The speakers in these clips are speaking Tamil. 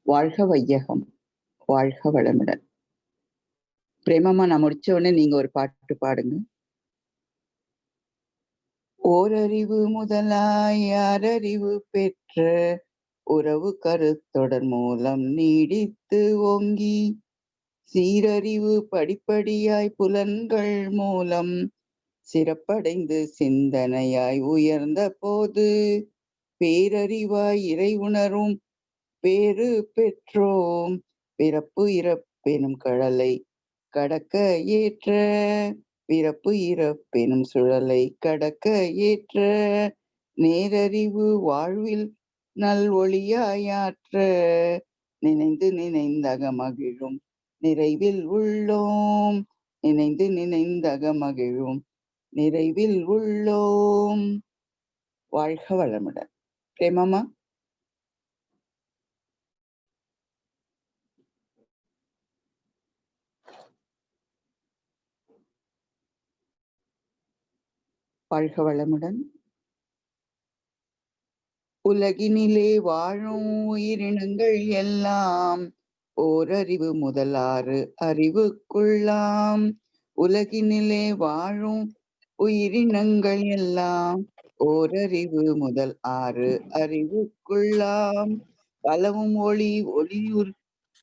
வாழ்க வையகம், வாழ்க வளமுடன். பிரேமம்மா, நான் முடிச்ச உடனே நீங்க ஒரு பாட்டு பாடுங்க. ஓரறிவு முதலாய் ஆறறிவு பெற்ற உறவு கருத்தொடர் மூலம் நீடித்து ஓங்கி சீரறிவு படிப்படியாய் புலன்கள் மூலம் சிறப்படைந்து சிந்தனையாய் உயர்ந்த போது பேரறிவாய் இறை உணரும் பேறு பெற்றோம். பிறப்பு இறப்பெனும் கடலை கடக்க ஏற்ற பிறப்பு இறப்பெனும் சுழலை கடக்க ஏற்ற நேரறிவு வாழ்வில் நல் ஒளியாயாற்ற நினைந்து நினைந்தக மகிழும் நிறைவில் உள்ளோம். நினைந்து நினைந்தக மகிழும் நிறைவில் உள்ளோம். வாழ்க வளமுடன். பிரேமம்மா. வாழ்க வளமுடன். உலகினிலே வாழும் உயிரினங்கள் எல்லாம் ஓரறிவு முதலாறு அறிவுக்குள்ளாம். உலகினிலே வாழும் உயிரினங்கள் எல்லாம் ஓரறிவு முதல் 6 அறிவுக்குள்ளாம். பலவும் ஒளி ஒளியுர்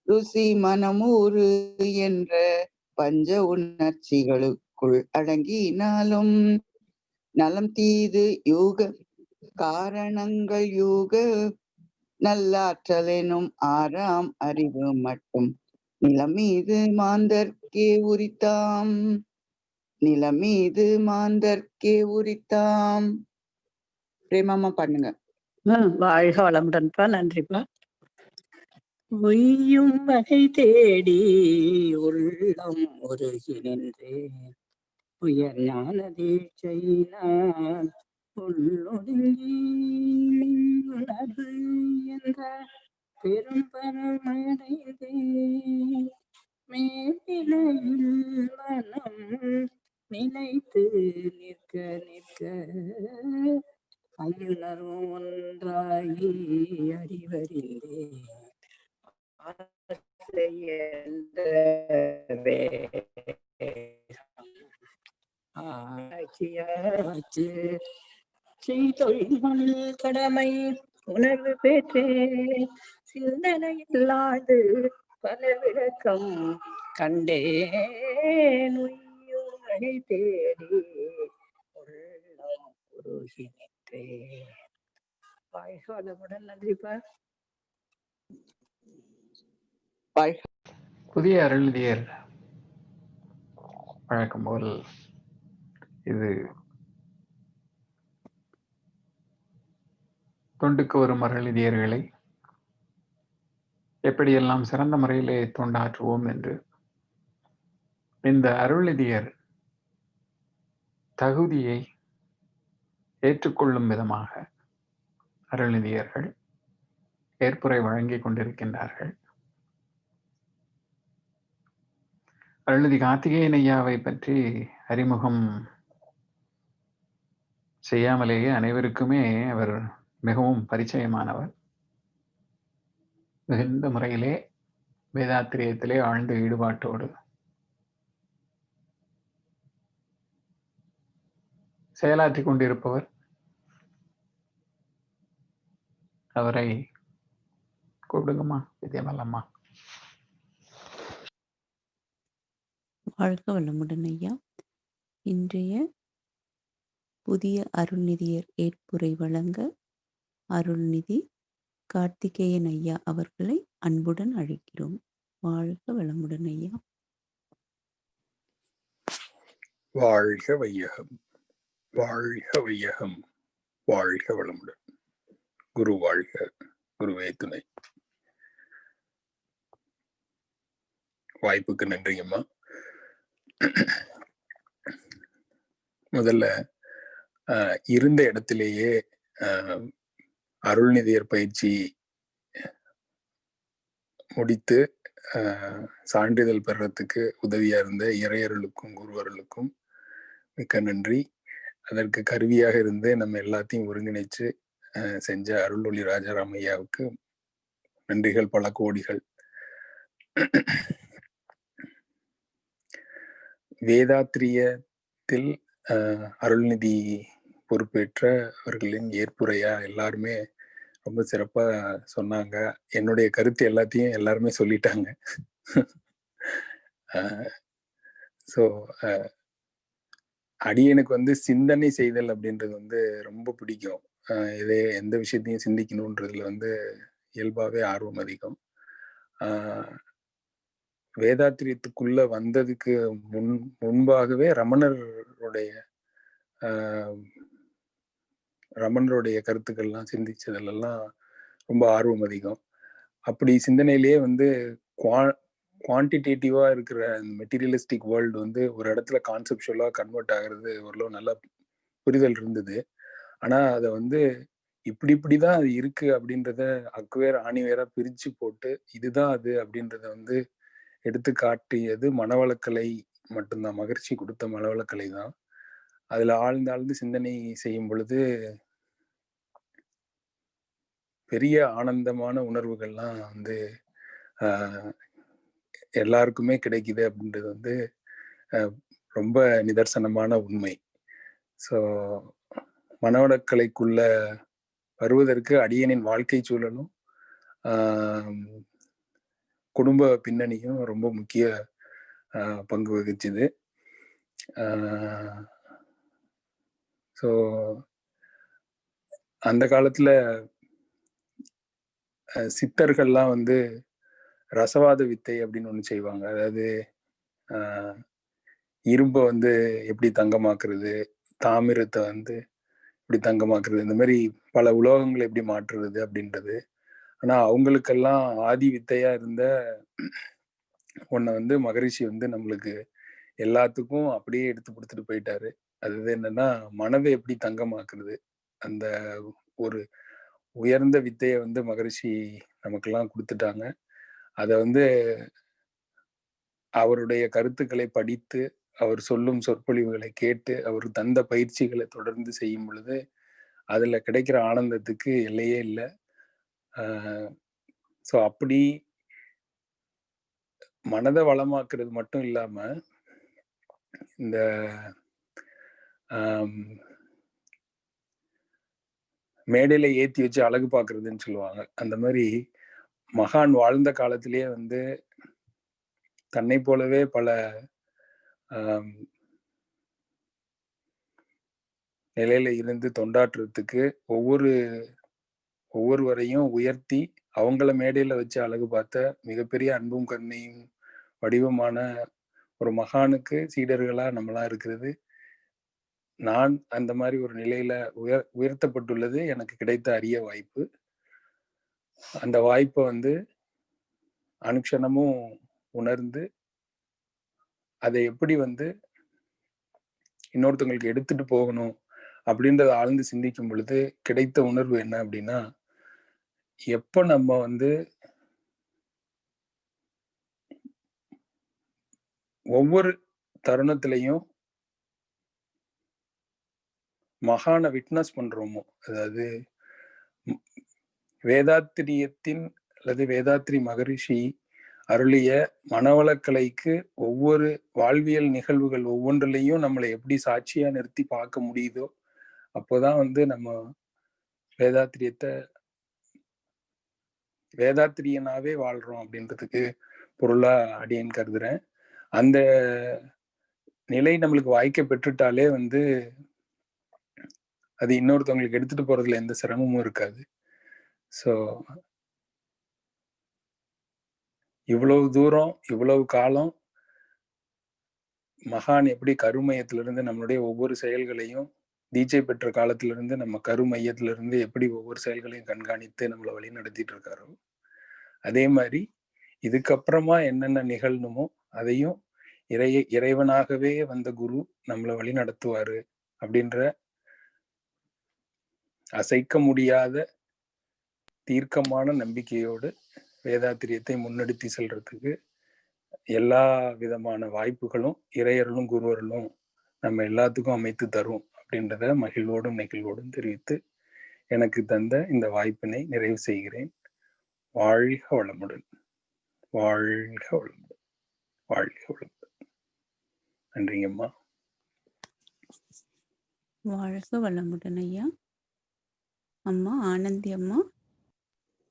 ருசி மனமூறு என்ற பஞ்ச உணர்ச்சிகளுக்குள் அடங்கினாலும் நலம் தீது யூக காரணங்கள் யூக நல்லாற்றலெனும் 6ஆம் அறிவு மட்டும் நிலமீது மாந்தர்க்கே உரித்தாம். நிலமீது மாந்தர்க்கே உரித்தாம். பிரேமம்மா பண்ணுங்க. வாழ்க வளமுடன்ப்பா. நன்றிப்பா. உய்யும் வகை தேடி உள்ளம் உருகி நின்று உயர் ஞான தீட்சையினால் உள்ளொடுங்கி உணர்வு என்ற பெரும் பரமடைந்தே மேல்நிலையில் மனம் நிலைத்து நிற்க நிற்க ஐயுணர்வும் ஒன்றாகி அறிவறிந்தே செய்தொழில்களில் கடமை உணர்வு பெற்றே சிந்தனையில்லாது பல விளக்கம் கண்டேன். உய்யும் வகை தேடி உள்ளம் உருகி நின்றே. வாழ்க வளமுடன். நன்றிப்பா. புதிய அருள்நிதியர் வழக்கம் போல் இது தொண்டுக்கு வரும் அருள்நிதியர்களை எப்படியெல்லாம் சிறந்த முறையிலே தொண்டாற்றுவோம் என்று இந்த அருள்நிதியர் தகுதியை ஏற்றுக்கொள்ளும் விதமாக அருள்நிதியர்கள் ஏற்புரை வழங்கிக் கொண்டிருக்கின்றார்கள். அருள்நிதி கார்த்திகேயன் ஐயாவை பற்றி அறிமுகம் செய்யாமலேயே அனைவருக்குமே அவர் மிகவும் பரிச்சயமானவர். மிகுந்த முறையிலே வேதாத்திரியத்திலே ஆழ்ந்த ஈடுபாட்டோடு செயலாற்றிக் கொண்டிருப்பவர். அவரை கூப்பிடுங்கம்மா வித்யாமல்லம்மா. வாழ்க வளமுடன் ஐயா. இன்றைய புதிய அருள்நிதியர் ஏற்புரை வழங்க அருள்நிதி கார்த்திகேயன் ஐயா அவர்களை அன்புடன் அழைக்கிறோம். வாழ்க வளமுடன் ஐயா. வாழ்க வையகம், வாழ்க வையகம், வாழ்க வளமுடன். குரு வாழ்க, குருவே துணை. வாய்ப்புக்கு நன்றிங்கம்மா. முதல்ல இருந்த இடத்திலேயே அருள்நிதியர் பயிற்சி முடித்து சான்றிதழ் பெறறதுக்கு உதவியா இருந்த இறையருளுக்கும் குருவருளுக்கும் மிக்க நன்றி. அதற்கு கருவியாக இருந்து நம்ம எல்லாத்தையும் ஒருங்கிணைச்சு செஞ்ச அருள்ஒளி ராஜாராம் ஐயாவுக்கு நன்றிகள் பல கோடிகள். வேதாத்திரியத்தில் அருள்நிதி பொறுப்பேற்றவர்களின் ஏற்புரையா எல்லாருமே ரொம்ப சிறப்பா சொன்னாங்க. என்னுடைய கருத்து எல்லாத்தையும் எல்லாருமே சொல்லிட்டாங்க. ஸோ அடியனுக்கு சிந்தனை செய்தல் அப்படின்றது ரொம்ப பிடிக்கும். இதே எந்த விஷயத்தையும் சிந்திக்கணுன்றதுல இயல்பாவே ஆர்வம் அதிகம். வேதாத்திரியத்துக்குள்ள வந்ததுக்கு முன்பாகவே ரமணருடைய கருத்துக்கள்லாம் சிந்திச்சதுலாம் ரொம்ப ஆர்வம் அதிகம். அப்படி சிந்தனையிலேயே குவான்டிடேட்டிவா இருக்கிற மெட்டீரியலிஸ்டிக் வேர்ல்டு ஒரு இடத்துல கான்செப்சுவலா கன்வெர்ட் ஆகிறது ஓரளவு நல்ல புரிதல் இருந்தது. ஆனா அதை இப்படிதான் அது இருக்கு அப்படின்றத அக்குவேர் ஆணிவேரா பிரிச்சு போட்டு இதுதான் அது அப்படின்றத எடுத்து காட்டியது மனவளக்கலை மட்டும்தான். மகிழ்ச்சி கொடுத்த மனவளக்கலை தான். அதுல ஆழ்ந்து சிந்தனை செய்யும் பொழுது பெரிய ஆனந்தமான உணர்வுகள்லாம் எல்லாருக்குமே கிடைக்குது அப்படின்றது ரொம்ப நிதர்சனமான உண்மை. ஸோ மனவளக்கலைக்குள்ள வருவதற்கு அடியனின் வாழ்க்கை சூழலும் குடும்ப பின்னணியும் ரொம்ப முக்கிய பங்கு வகிச்சுது. ஸோ அந்த காலத்துல சித்தர்கள்லாம் ரசவாத வித்தை அப்படின்னு ஒண்ணு செய்வாங்க. அதாவது இரும்பை எப்படி தங்கமாக்குறது, தாமிரத்தை எப்படி தங்கமாக்குறது, இந்த மாதிரி பல உலோகங்களை எப்படி மாற்றுறது அப்படின்றது. ஆனா அவங்களுக்கெல்லாம் ஆதி வித்தையா இருந்த ஒன்ன மகரிஷி நம்மளுக்கு எல்லாத்துக்கும் அப்படியே எடுத்து கொடுத்துட்டு போயிட்டாரு. அது என்னன்னா மனதை எப்படி தங்கமாக்குறது. அந்த ஒரு உயர்ந்த வித்தையை மகரிஷி நமக்கெல்லாம் கொடுத்துட்டாங்க. அதை அவருடைய கருத்துக்களை படித்து அவர் சொல்லும் சொற்பொழிவுகளை கேட்டு அவர் தந்த பயிற்சிகளை தொடர்ந்து செய்யும் பொழுது அதுல கிடைக்கிற ஆனந்தத்துக்கு எல்லையே இல்லை. ஸோ அப்படி மனதை வளமாக்குறது மட்டும் இல்லாம இந்த மேடையில ஏத்தி வச்சு அழகு பார்க்கறதுன்னு சொல்லுவாங்க. அந்த மாதிரி மகான் வாழ்ந்த காலத்திலேயே தன்னை போலவே பல நிலையில இருந்து தொண்டாற்றுறதுக்கு ஒவ்வொருவரையும் உயர்த்தி அவங்கள மேடையில வச்சு அழகு பார்த்த மிகப்பெரிய அன்பும் கருணையும் வடிவமான ஒரு மகானுக்கு சீடர்களா நம்மளாம் இருக்கிறது. நான் அந்த மாதிரி ஒரு நிலையில உயர்த்தப்பட்டுள்ளது எனக்கு கிடைத்த அரிய வாய்ப்பு. அந்த வாய்ப்பை அனுக்ஷணமும் உணர்ந்து அதை எப்படி இன்னொருத்தவங்களுக்கு எடுத்துட்டு போகணும் அப்படின்றத ஆழ்ந்து சிந்திக்கும் பொழுது கிடைத்த உணர்வு என்ன அப்படின்னா, எப்ப நம்ம ஒவ்வொரு தருணத்திலையும் மகானை விட்னஸ் பண்றோமோ, அதாவது வேதாத்திரியத்தின் அல்லது வேதாத்திரி மகரிஷி அருளிய மனவளக்கலைக்கு ஒவ்வொரு வாழ்வியல் நிகழ்வுகள் ஒவ்வொன்றிலையும் நம்மளை எப்படி சாட்சியா நிறுத்தி பார்க்க முடியுதோ அப்போதான் நம்ம வேதாத்திரியனாவே வாழ்றோம் அப்படின்றதுக்கு பொருளா அடியேன் கருதுறேன். அந்த நிலை நம்மளுக்கு வாய்க்க பெற்றுட்டாலே அது இன்னொருத்தவங்களுக்கு எடுத்துட்டு போறதுல எந்த சிரமமும் இருக்காது. ஸோ இவ்வளவு தூரம் இவ்வளவு காலம் மகான் எப்படி கருமையத்திலிருந்து நம்மளுடைய ஒவ்வொரு செயல்களையும் தீட்சை பெற்ற காலத்திலிருந்து நம்ம கருமையத்திலிருந்து எப்படி ஒவ்வொரு செயல்களையும் கண்காணித்து நம்மளை வழி நடத்திட்டு இருக்காரோ, அதே மாதிரி இதுக்கப்புறமா என்னென்ன நிகழணுமோ அதையும் இறைவனாகவே வந்த குரு நம்மளை வழி நடத்துவாரு அப்படின்ற அசைக்க முடியாத தீர்க்கமான நம்பிக்கையோடு வேதாத்திரியத்தை முன்னெடுத்து செல்றதுக்கு எல்லா விதமான வாய்ப்புகளும் இறையர்களும் குருவர்களும் நம்ம எல்லாத்துக்கும் அமைத்து தரும் அப்படின்றத மகிழ்வோடும் நெகிழ்வோடும் தெரிவித்து எனக்கு தந்த இந்த வாய்ப்பினை நிறைவு செய்கிறேன். வாழ்க வளமுடன். வாழ்க வளமுடன். வாழ்க வளமுடன். நன்றிங்கம்மா. வாழ்க வளமுடன் ஐயா. அம்மா ஆனந்தி அம்மா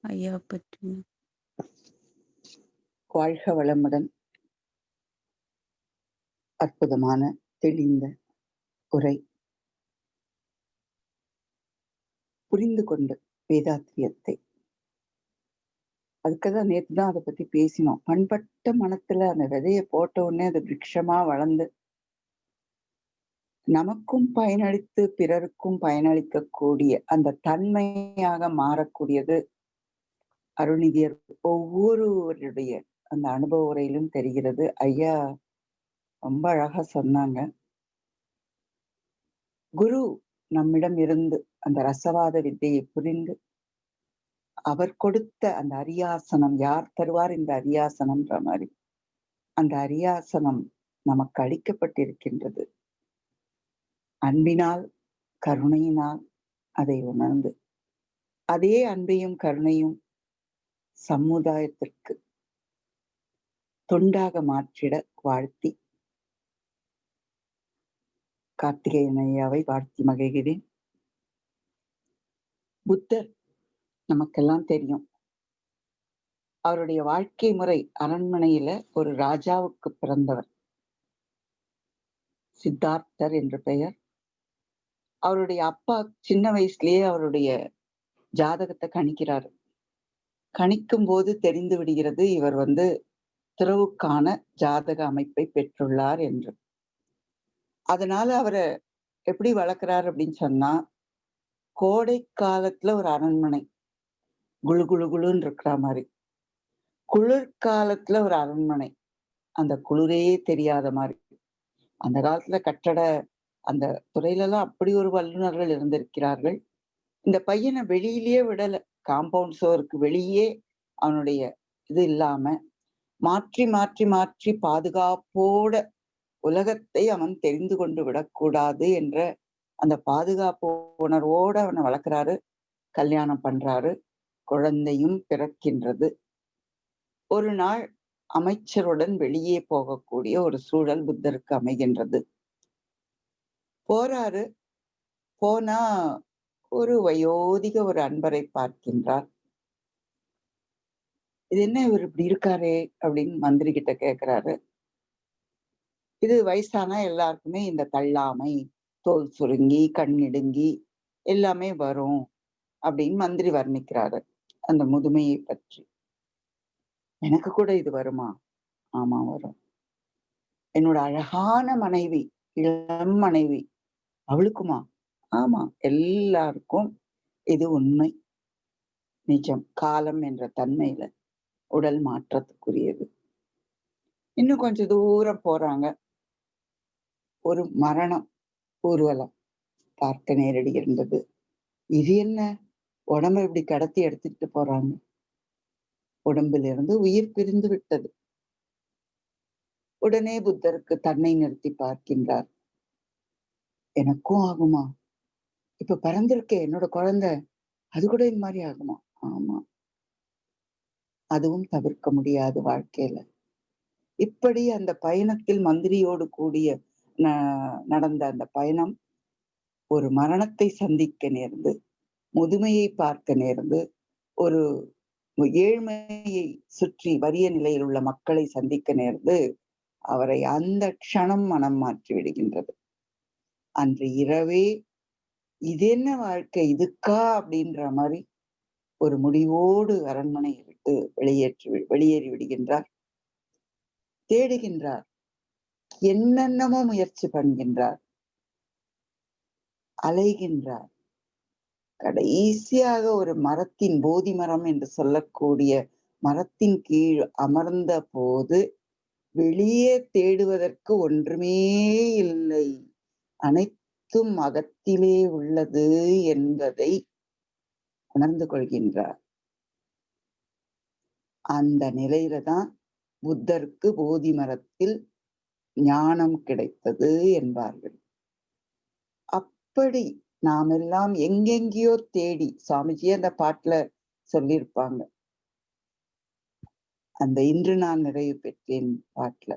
ஐயா பற்றி. வாழ்க வளமுடன். அற்புதமான தெளிந்த உரை. புரிந்து கொண்டு வேதாத்திரியத்தை, அதுக்குதான் நேற்று தான் அதை பத்தி பேசினோம். பண்பட்ட மனத்துல அந்த விதையை போட்ட உடனே அது விருட்சமா வளர்ந்து நமக்கும் பயனளித்து பிறருக்கும் பயனளிக்கக்கூடிய அந்த தன்மையாக மாறக்கூடியது அருள்நிதியர் ஒவ்வொருவருடைய அந்த அனுபவ உரையிலும் தெரிகிறது. ஐயா ரொம்ப அழகா சொன்னாங்க. குரு நம்மிடம் இருந்து அந்த ரசவாத வித்தையை புரிந்து அவர் கொடுத்த அந்த அரியாசனம், யார் தருவார் இந்த அரியாசனம்ன்ற மாதிரி அந்த அரியாசனம் நமக்கு அளிக்கப்பட்டிருக்கின்றது. அன்பினால் கருணையினால் அதை உணர்ந்து அதே அன்பையும் கருணையும் சமுதாயத்திற்கு தொண்டாக மாற்றிட வாழ்த்தி கார்த்திகேயன் ஐயாவை வாழ்த்தி மகிழ்கிறேன். புத்தர் நமக்கெல்லாம் தெரியும். அவருடைய வாழ்க்கை முறை அரண்மனையில ஒரு ராஜாவுக்கு பிறந்தவர். சித்தார்த்தர் என்று பெயர். அவருடைய அப்பா சின்ன வயசுலயே அவருடைய ஜாதகத்தை கணிக்கிறாரு. கணிக்கும் போது தெரிந்து விடுகிறது இவர் துறவுக்கான ஜாதக அமைப்பை பெற்றுள்ளார் என்று. அதனால அவரை எப்படி வளர்க்கிறார் அப்படின்னு சொன்னா, கோடை காலத்துல ஒரு அரண்மனை குழு குழு குழுன்னு இருக்கிற மாதிரி, குளிர்காலத்துல ஒரு அரண்மனை அந்த குளிரே தெரியாத மாதிரி. அந்த காலத்துல கட்டட அந்த துறையில எல்லாம் அப்படி ஒரு வல்லுநர்கள் இருந்திருக்கிறார்கள். இந்த பையனை வெளியிலேயே விடல. காம்பவுண்ட் சோருக்கு வெளியே அவனுடைய இது இல்லாம மாற்றி மாற்றி மாற்றி பாதுகாப்போட உலகத்தை அவன் தெரிந்து கொண்டு விடக்கூடாது என்ற அந்த பாதுகாப்பு உணர்வோட அவனை வளர்க்கிறாரு. கல்யாணம் பண்றாரு. குழந்தையும் பிறக்கின்றது. ஒரு நாள் அமைச்சருடன் வெளியே போகக்கூடிய ஒரு சூழல் புத்தருக்கு அமைகின்றது. போறாரு. போனா ஒரு வயோதிக ஒரு அன்பரை பார்க்கின்றார். இது என்ன இவர் இப்படி இருக்காரே அப்படின்னு மந்திரி கிட்ட கேட்கிறாரு. இது வயசானா எல்லாருக்குமே இந்த தள்ளாமை, தோல் சுருங்கி, கண் இடுங்கி எல்லாமே வரும் அப்படின்னு மந்திரி வர்ணிக்கிறாரு அந்த முதுமையை பற்றி. எனக்கு கூட இது வருமா? ஆமா வரும். என்னோட அழகான மனைவி, இளம் மனைவி, அவளுக்குமா? ஆமா, எல்லாருக்கும் இது உண்மை, நிஜம். காலம் என்ற தன்மையில உடல் மாற்றத்துக்குரியது. இன்னும் கொஞ்சம் தூரம் போறாங்க. ஒரு மரணம் ஊர்வலம் பார்க்க நேரடி இருந்தது. இது என்ன, உடம்பை இப்படி கடத்தி எடுத்துட்டு போறாங்க. உடம்பிலிருந்து உயிர் பிரிந்து விட்டது. உடனே புத்தருக்கு தன்னை நிறுத்தி பார்க்கின்றார். எனக்கும் ஆகுமா? இப்ப பிறந்திருக்கே என்னோட குழந்தை, அது கூட இந்த மாதிரி ஆகுமா? ஆமா, அதுவும் தவிர்க்க முடியாது வாழ்க்கையில. இப்படி அந்த பயணத்தில் மந்திரியோடு கூடிய நடந்த அந்த பயணம் ஒரு மரணத்தை சந்திக்க நேர்ந்து, முதுமையை பார்க்க நேர்ந்து, ஒரு ஏழ்மையை சுற்றி வறிய நிலையில் உள்ள மக்களை சந்திக்க நேர்ந்து அவரை அந்த க்ஷணம் மனம் மாற்றி விடுகின்றது. அன்று இரவே இது என்ன வாழ்க்கை, இதுக்கா அப்படின்ற மாதிரி ஒரு முடிவோடு அரண்மனையை விட்டு வெளியேறி விடுகின்றார். தேடுகின்றார். என்னென்னமோ முயற்சி பண்ணுகின்றார். அலைகின்றார். கடைசியாக ஒரு மரத்தின், போதி மரம் என்று சொல்லக்கூடிய மரத்தின் கீழ் அமர்ந்த போது வெளியே தேடுவதற்கு ஒன்றுமே இல்லை, அனைத்தும் அகத்திலே உள்ளது என்பதை உணர்ந்து கொள்கின்றார். அந்த நிலையில தான் புத்தருக்கு போதி மரத்தில் ஞானம் கிடைத்தது என்பார்கள். அப்படி நாம் எல்லாம் எங்கெங்கேயோ தேடி, சுவாமிஜி அந்த பாட்டுல சொல்லியிருப்பாங்க, அந்த இன்று நான் நிறைவு பெற்றேன் பாட்டுல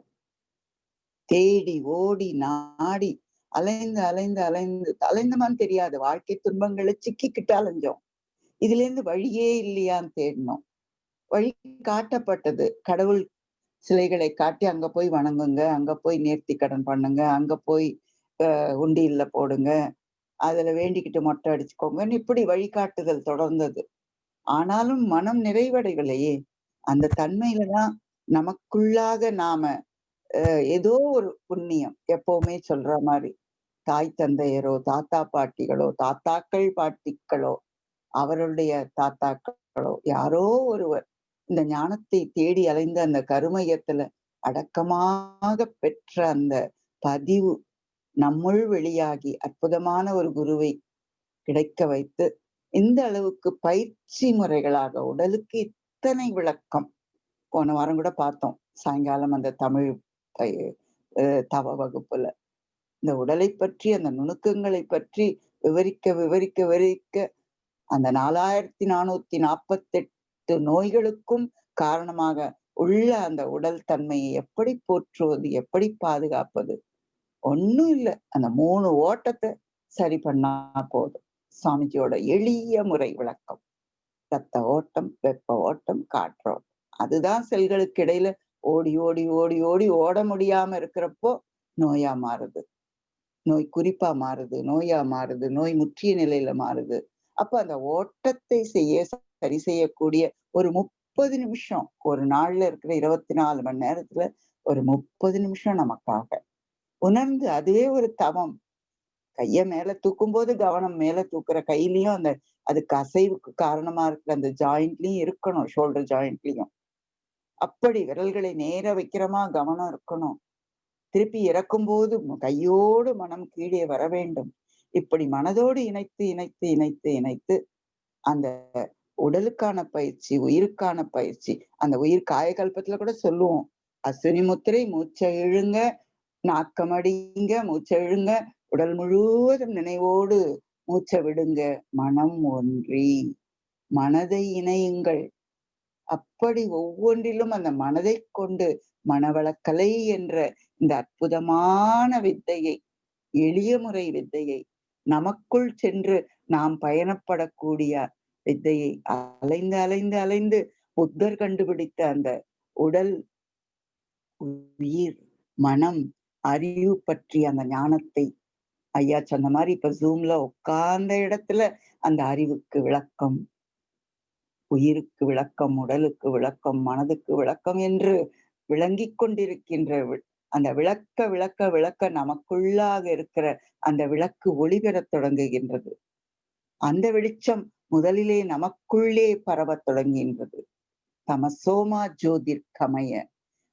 தேடி ஓடி நாடி அலைந்து அலைந்து அலைந்து அலைந்தமான்னு தெரியாது, வாழ்க்கை துன்பங்களை சிக்கிக்கிட்டு அலைஞ்சோம். இதுல இருந்து வழியே இல்லையான்னு தேடினோம். வழி காட்டப்பட்டது. கடவுள் சிலைகளை காட்டி அங்க போய் வணங்குங்க, அங்க போய் நேர்த்தி கடன் பண்ணுங்க, அங்க போய் உண்டியல்ல போடுங்க, அதுல வேண்டிக்கிட்டு மொட்டை அடிச்சுக்கோங்கன்னு இப்படி வழிகாட்டுதல் தொடர்ந்தது. ஆனாலும் மனம் நிறைவடைவில்லையே. அந்த தன்மையில தான் நமக்குள்ளாக நாம ஏதோ ஒரு புண்ணியம், எப்பவுமே சொல்ற மாதிரி தாய் தந்தையரோ தாத்தா பாட்டிகளோ தாத்தாக்கள் பாட்டிகளோ அவருடைய தாத்தாக்களோ யாரோ ஒருவர் இந்த ஞானத்தை தேடி அலைந்த அந்த கருமையத்துல அடக்கமாக பெற்ற அந்த பதிவு நம்முள் வெளியாகி அற்புதமான ஒரு குருவை கிடைக்க வைத்து இந்த அளவுக்கு பயிற்சி முறைகளாக உடலுக்கு இத்தனை விளக்கம். போன வாரம் கூட பார்த்தோம் சாயங்காலம் அந்த தமிழ் தவ வகுப்புல இந்த உடலை பற்றி அந்த நுணுக்கங்களை பற்றி விவரிக்க விவரிக்க விவரிக்க அந்த 4448 நோய்களுக்கும் காரணமாக உள்ள அந்த உடல் தன்மையை எப்படி போற்றுவது, எப்படி பாதுகாப்பது? ஒண்ணும் இல்லை, அந்த 3 ஓட்டத்தை சரி பண்ணா போதும். சுவாமிஜியோட எளிய முறை விளக்கம். ரத்த ஓட்டம், வெப்ப ஓட்டம், காற்றோட்டம். அதுதான் செல்களுக்கு இடையில ஓடி ஓடி ஓடி ஓடி ஓட முடியாம இருக்கிறப்போ நோயா மாறுது, நோய் குறிப்பா மாறுது, நோயா மாறுது, நோய் முற்றிய நிலையில மாறுது. அப்ப அந்த ஓட்டத்தை சரி செய்யக்கூடிய ஒரு 30 நிமிஷம் ஒரு நாள்ல இருக்கிற 24 மணி நேரத்துல ஒரு 30 நிமிஷம் நமக்காக உணர்ந்து, அதுவே ஒரு தவம். கைய மேல தூக்கும் போது கவனம் மேல தூக்குற கையிலயும் அந்த அதுக்கு அசைவுக்கு காரணமா இருக்கிற அந்த ஜாயிண்ட்லயும் இருக்கணும், ஷோல்டர் ஜாயிண்ட்லயும். அப்படி விரல்களை நேர வைக்கிறமா கவனம் இருக்கணும். திருப்பி இறக்கும் போது கையோடு மனம் கீழே வர வேண்டும். இப்படி மனதோடு இணைத்து இணைத்து இணைத்து இணைத்து அந்த உடலுக்கான பயிற்சி, உயிருக்கான பயிற்சி. அந்த உயிர் காயகல்பத்துல கூட சொல்லுவோம், அஸ்வினி முத்திரை, மூச்சை இழுங்க, நாக்கமடிங்க, மூச்சை இழுங்க, உடல் முழுவதும் நினைவோடு மூச்சை விடுங்க, மனம் ஒன்றி மனதை இணையுங்கள். அப்படி ஒவ்வொன்றிலும் அந்த மனதை கொண்டு மனவளக்கலை என்ற இந்த அற்புதமான வித்தையை, எளிய முறை வித்தையை, நமக்குள் சென்று நாம் பயணப்படக்கூடிய வித்தையை அலைந்து அலைந்து அலைந்து புத்தர் கண்டுபிடித்த அந்த உடல், உயிர், மனம், அறிவு பற்றி அந்த ஞானத்தை ஐயா சொன்ன மாதிரி இப்ப ஜூம்ல உட்கார்ந்த இடத்துல அந்த அறிவுக்கு விளக்கம், உயிருக்கு விளக்கம், உடலுக்கு விளக்கம், மனதுக்கு விளக்கம் என்று விளங்கிக் கொண்டிருக்கின்ற அந்த விளக்க விளக்க விளக்க நமக்குள்ளாக இருக்கிற அந்த விளக்கு ஒளி பெறத் தொடங்குகின்றது. அந்த வெளிச்சம் முதலிலே நமக்குள்ளே பரவத் தொடங்குகின்றது. தமசோமா ஜோதிர்கமய,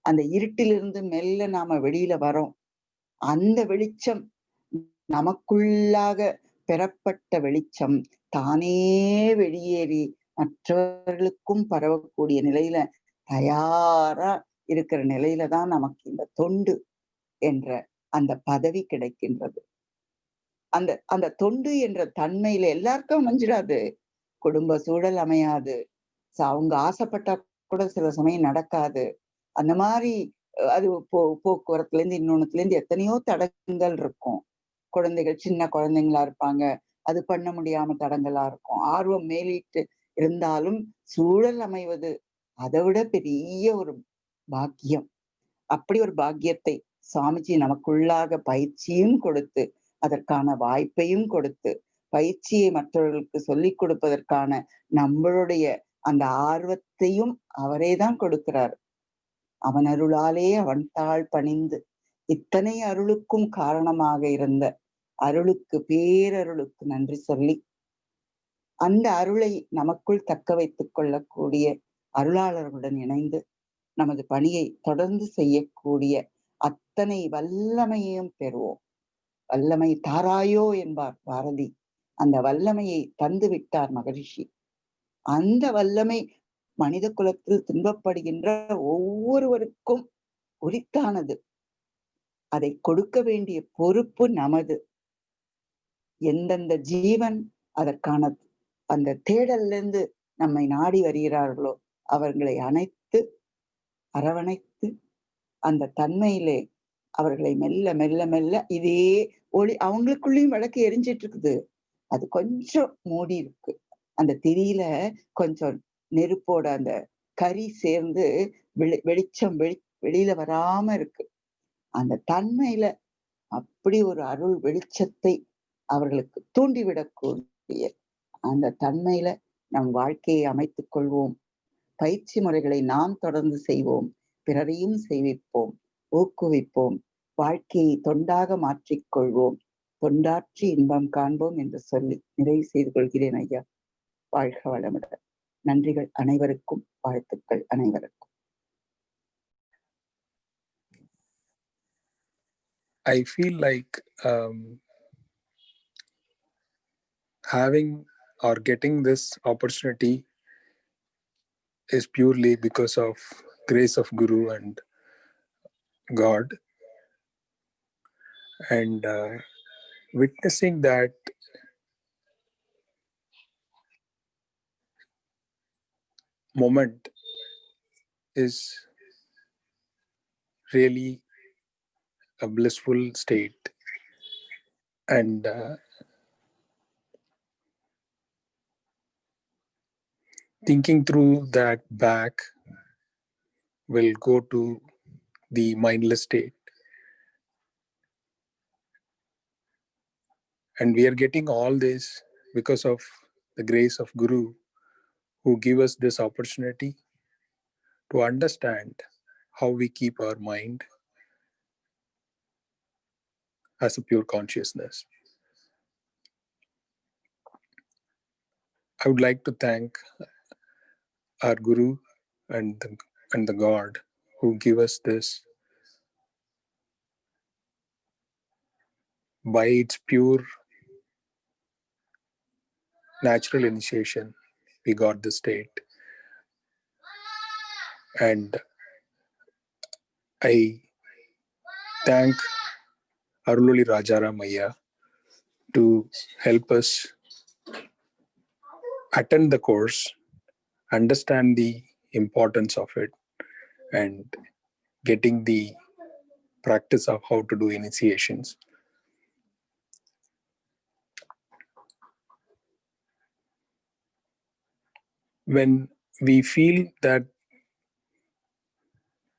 அந்த இருட்டிலிருந்து மெல்ல நாம வெளியில வரோம். அந்த வெளிச்சம் நமக்குள்ளாக பெறப்பட்ட வெளிச்சம் தானே வெளியேறி மற்றவர்களுக்கும் பரவக்கூடிய நிலையில தயாரா இருக்கிற நிலையில தான் நமக்கு இந்த தொண்டு என்ற அந்த பதவி கிடைக்கின்றது. அந்த அந்த தொண்டு என்ற தன்மையில எல்லாருக்கும் அமைஞ்சிடாது, குடும்ப சூழல் அமையாது, அவங்க ஆசைப்பட்டா கூட சில சமயம் நடக்காது. அந்த மாதிரி அது போக்குவரத்துல இருந்து இன்னொன்னுல இருந்து எத்தனையோ தடங்கள் இருக்கும். குழந்தைகள் சின்ன குழந்தைங்களா இருப்பாங்க, அது பண்ண முடியாம தடங்களா இருக்கும். ஆர்வம் மேலிட்டு இருந்தாலும் சூழல் அமைவது அதை விட பெரிய ஒரு பாக்கியம். அப்படி ஒரு பாக்கியத்தை சுவாமிஜி நமக்குள்ளாக பயிற்சியும் கொடுத்து, அதற்கான வாய்ப்பையும் கொடுத்து, பயிற்சியை மற்றவர்களுக்கு சொல்லிக் கொடுப்பதற்கான நம்மளுடைய அந்த ஆர்வத்தையும் அவரே தான் கொடுக்கிறார். அவன் அருளாலே அவன் தாழ் பணிந்து, இத்தனை அருளுக்கும் காரணமாக இருந்த அருளுக்கு, பேரருளுக்கு நன்றி சொல்லி அந்த அருளை நமக்குள் தக்க வைத்துக் கொள்ளக்கூடிய அருளாளர்களுடன் இணைந்து நமது பணியை தொடர்ந்து செய்யக்கூடிய அத்தனை வல்லமையையும் பெறுவோம். வல்லமை தாராயோ என்பார் பாரதி. அந்த வல்லமையை தந்து விட்டார் மகரிஷி. அந்த வல்லமை மனித குலத்தில் துன்பப்படுகின்ற ஒவ்வொருவருக்கும் உரித்தானது. அதை கொடுக்க வேண்டிய பொறுப்பு நமது. எந்தெந்த ஜீவன் அதற்கான அந்த தேடல்ல இருந்து நம்மை நாடி வருகிறார்களோ அவர்களை அனைத்து அரவணைத்து அந்த தன்மையிலே அவர்களை மெல்ல மெல்ல மெல்ல இதே ஒளி அவங்களுக்குள்ளேயும் விளக்கு எரிஞ்சிட்டு இருக்குது. அது கொஞ்சம் மூடி இருக்கு. அந்த திரியில கொஞ்சம் நெருப்போட அந்த கரி சேர்ந்து வெளிச்சம் வெளியில வராம இருக்கு. அந்த தன்மையில அப்படி ஒரு அருள் வெளிச்சத்தை அவர்களுக்கு தூண்டிவிடக்கூடிய அந்த தன்மையில நம் வாழ்க்கையை அமைத்துக் கொள்வோம். பயிற்சி முறைகளை நாம் தொடர்ந்து செய்வோம். பிறரையும் செய்விப்போம், ஊக்குவிப்போம். வாழ்க்கையை தொண்டாக மாற்றிக்கொள்வோம். தொண்டாற்றி இன்பம் காண்போம் என்று சொல்லி நிறைவு செய்து கொள்கிறேன் ஐயா. வாழ்க வளமுடன். நன்றிகள் அனைவருக்கும், வாழ்த்துக்கள் அனைவருக்கும். I feel like having or getting this opportunity is purely because of grace of Guru and God, and witnessing that moment is really a blissful state, and thinking through that back will go to the mindless state, and we are getting all this because of the grace of Guru, who give us this opportunity to understand how we keep our mind as a pure consciousness. I would like to thank our Guru and the God who give us this. By its pure natural initiation, we got the state. And I thank Aruloli Rajaram Ayya to help us attend the course, understand the importance of it, and getting the practice of how to do initiations. When we feel that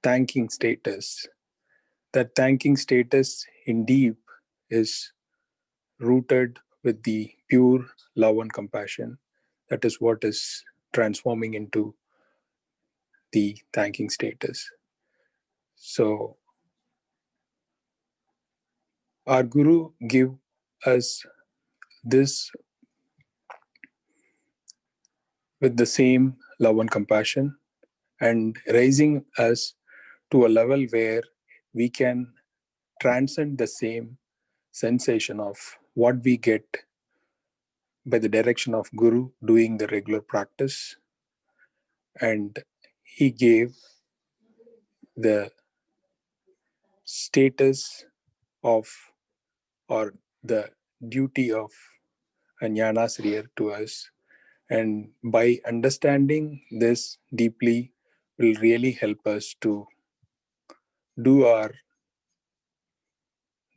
thanking status, that thanking status in deep is rooted with the pure love and compassion. That is what is transforming into the thanking status. So our Guru give us this with the same love and compassion, and raising us to a level where we can transcend the same sensation of what we get by the direction of Guru doing the regular practice. And he gave the status of, or the duty of a Jnanasriyar to us. And by understanding this deeply will really help us to do our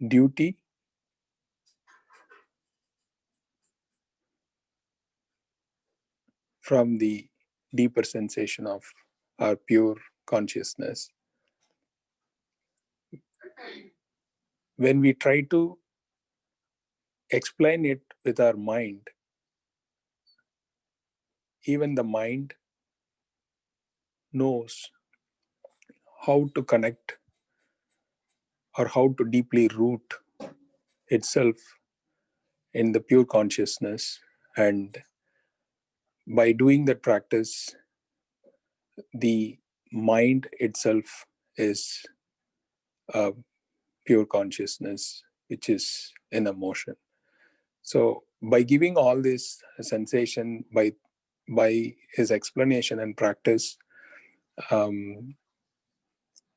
duty from the deeper sensation of our pure consciousness. When we try to explain it with our mind, even the mind knows how to connect or how to deeply root itself in the pure consciousness. And by doing that practice, the mind itself is a pure consciousness, which is in a motion. So by giving all this sensation, by his explanation and practice,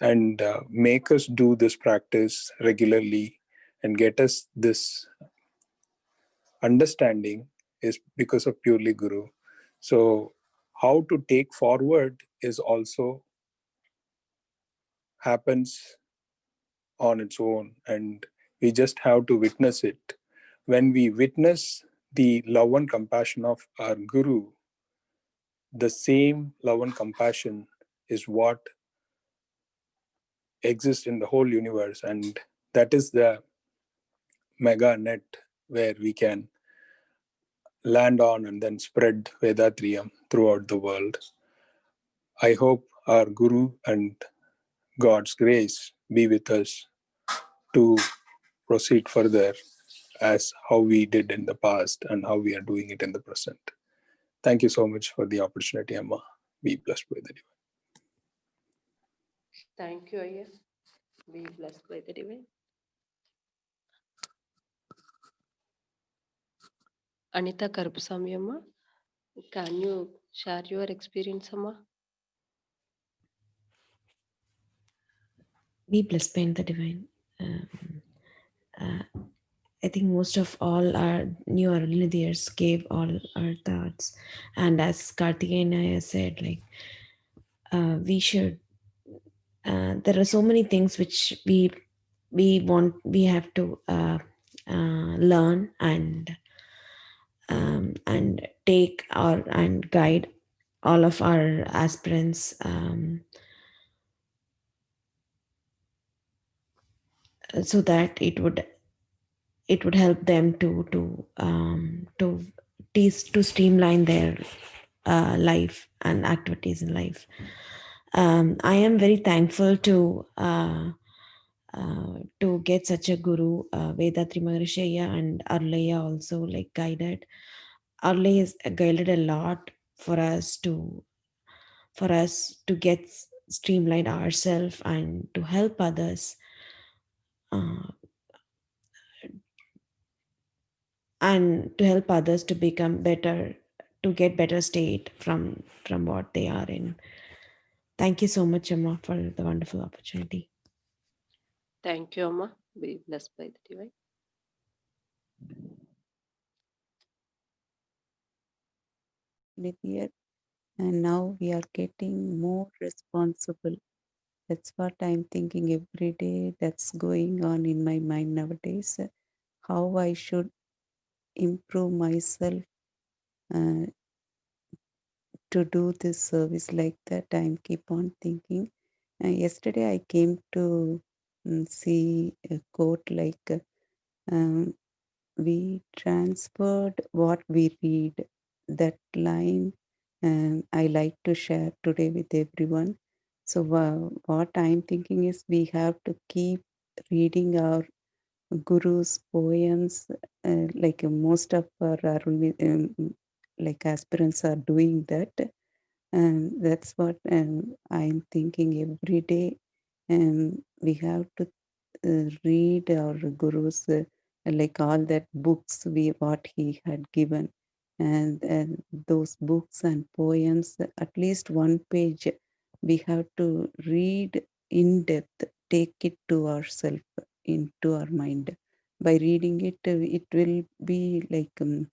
and make us do this practice regularly and get us this understanding, is because of purely Guru. So how to take forward is also happens on its own, and we just have to witness it. When we witness the love and compassion of our Guru, the same love and compassion is what exists in the whole universe, and that is the mega net where we can land on and then spread Vedatriyam throughout the world. I hope our Guru and God's grace be with us to proceed further as how we did in the past and how we are doing it in the present. Thank you so much for the opportunity, Amma. Be blessed by the divine. Thank you, Ayya. Be blessed by the divine. Anita Karupasamy Amma, can you share your experience, Amma? Be blessed by the divine. I think most of all our new Arulnidhiyars gave all our thoughts, and as Karthikeyan said, like we should. There are so many things which we have to learn and take and guide all of our aspirants so that it would help them to streamline their life and activities in life. I am very thankful to get such a guru, Vedatri Maharishaya and Arulaya also like guided. Arulaya has guided a lot for us to get streamlined ourselves and to help others. And to help others to become better, to get better state from what they are in. Thank you so much, Amma, for the wonderful opportunity. Thank you, Amma. Be blessed by the divine. Here, and now we are getting more responsible. That's what I'm thinking every day. That's going on in my mind nowadays. How I should improve myself to do this service like that. I keep on thinking. Yesterday I came to see a quote like we transferred what we read. That line I like to share today with everyone. So what I'm thinking is we have to keep reading our Guru's poems, like most of our like aspirants are doing that. And that's what I'm thinking every day. We have to read our Guru's, like all that books what he had given. And those books and poems, at least one page, we have to read in depth, take it to ourselves, into our mind. By reading it, it will be like in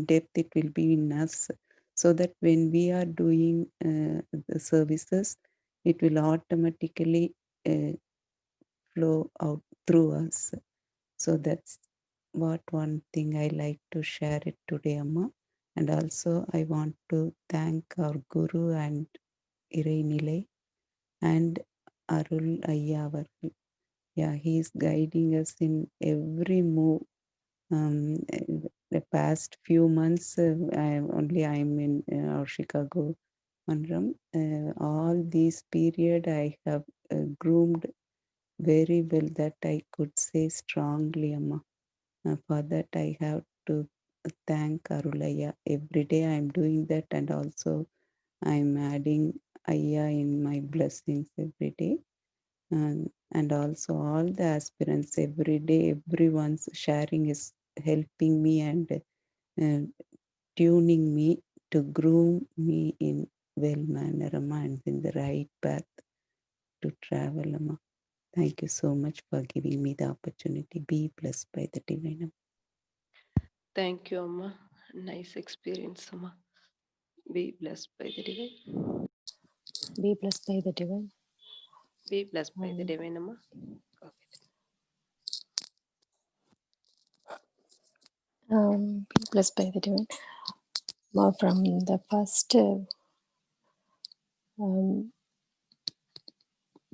depth, it will be in us, so that when we are doing the services, it will automatically flow out through us. So that's what one thing I like to share it today, Amma. And also I want to thank our Guru and Irai Nilai and Arul Ayya Avargal. Yeah, he is guiding us in every move. The past few months, I'm in our Chicago Manram. All this period, I have groomed very well, that I could say strongly, Amma. For that, I have to thank Arulaya. Every day I'm doing that, and also I'm adding Ayya in my blessings every day. And also all the aspirants every day, everyone's sharing is helping me and tuning me to groom me in well manner, Amma, and in the right path to travel, Amma. Thank you so much for giving me the opportunity. Be blessed by the divine, Amma. Thank you, Amma. Nice experience, Amma. Be blessed by the divine. Be blessed by the divine. Be blessed by the divine, Amma. Be blessed by the divine.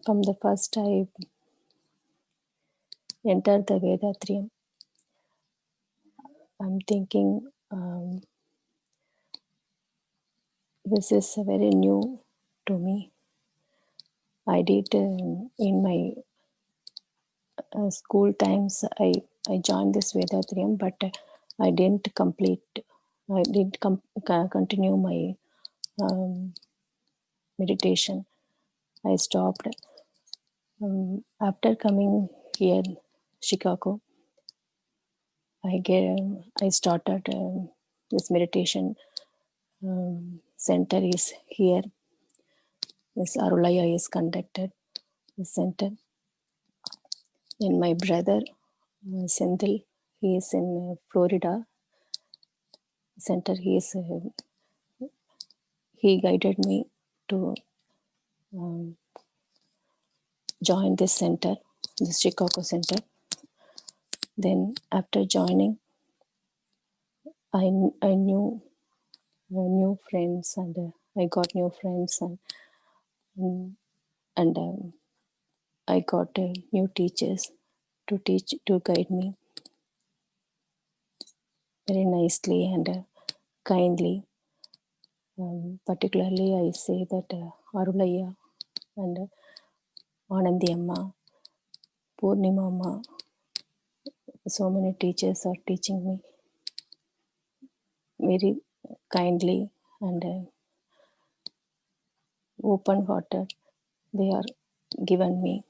From the first I entered the Vedatrium, I'm thinking this is very new to me. I did in my school times, I joined this Vedatrium, but I didn't complete. I didn't continue my meditation. I stopped. After coming here, Chicago, I started this meditation center is here. This Arulaya is conducted the center. Then my brother Senthil, he is in Florida center. He guided me to join this center, this Chicago center. Then after joining, I knew new friends, and I got new friends, and I got new teachers to guide me very nicely and kindly. Particularly, I say that Arulaya and Anandi Amma, Purnima Amma, so many teachers are teaching me very kindly and open-hearted. They are given me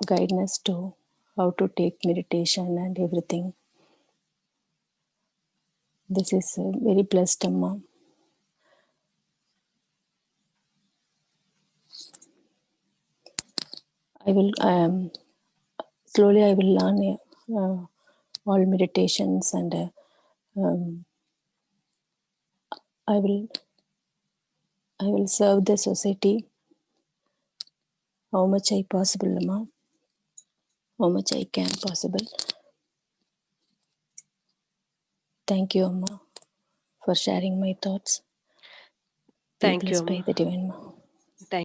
guidance to how to take meditation and everything. This is very blessed, Amma. I will slowly I will learn all meditations, and I will serve the society how much I possible, Amma. How much I can possible. Thank you, Amma, for sharing my thoughts. Be Thank you, blessed by Amma. the divine, Amma.